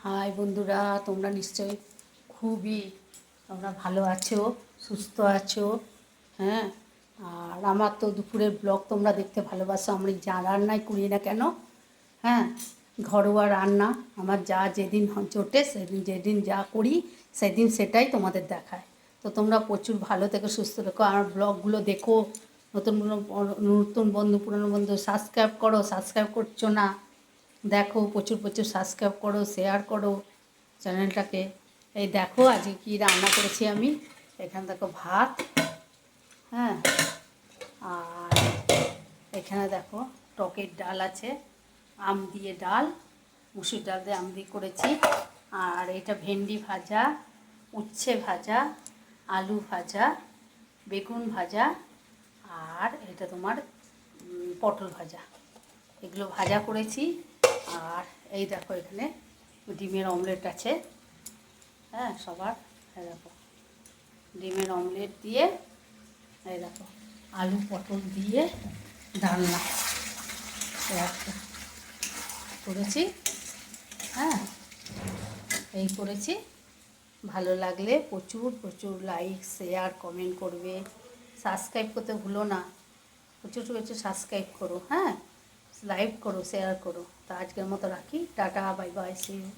High বন্ধুরা, তোমরা নিশ্চয়ই খুবই তোমরা ভালো আছো, সুস্থ আছো। হ্যাঁ, আর আমার তো দুপুরের ব্লগ তোমরা দেখতে ভালোবাসো। আমি যা রান্নাই করি না কেন, হ্যাঁ, ঘরোয়া রান্না আমার যা যেদিন জোটে সেদিন, যেদিন যা করি সেদিন সেটাই তোমাদের দেখায়। তো তোমরা প্রচুর ভালো থেকো, সুস্থ থেকো, আমার ব্লগগুলো দেখো। নতুন নতুন বন্ধু, পুরনো বন্ধু সাবস্ক্রাইব করো, সাবস্ক্রাইব করছো না দেখো, প্রচুর প্রচুর সাবস্ক্রাইব করো, শেয়ার করো চ্যানেলটাকে। এই দেখো আজকে কী রান্না করেছি আমি। এখানে দেখো ভাত, হ্যাঁ, আর এখানে দেখো টকের ডাল আছে, আম দিয়ে ডাল, মুসুর ডাল দিয়ে আম দিয়ে করেছি। আর এটা ভেন্ডি ভাজা, উচ্ছে ভাজা, আলু ভাজা, বেগুন ভাজা, আর এটা তোমার পটল ভাজা, এগুলো ভাজা করেছি। আর এই দেখো এখানে ডিমের অমলেট আছে, হ্যাঁ সবার। এই দেখো ডিমের অমলেট দিয়ে, এই দেখো আলু পটল দিয়ে ডালনা একটা করেছি, হ্যাঁ এই করেছি। ভালো লাগলে প্রচুর প্রচুর লাইক, শেয়ার, কমেন্ট করবে, সাবস্ক্রাইব করতে ভুলো না। প্রচুর প্রচুর সাবস্ক্রাইব করো, হ্যাঁ, লাইক করো, শেয়ার করো। তা আজকের মতো রাখি, tata, bye bye, see you.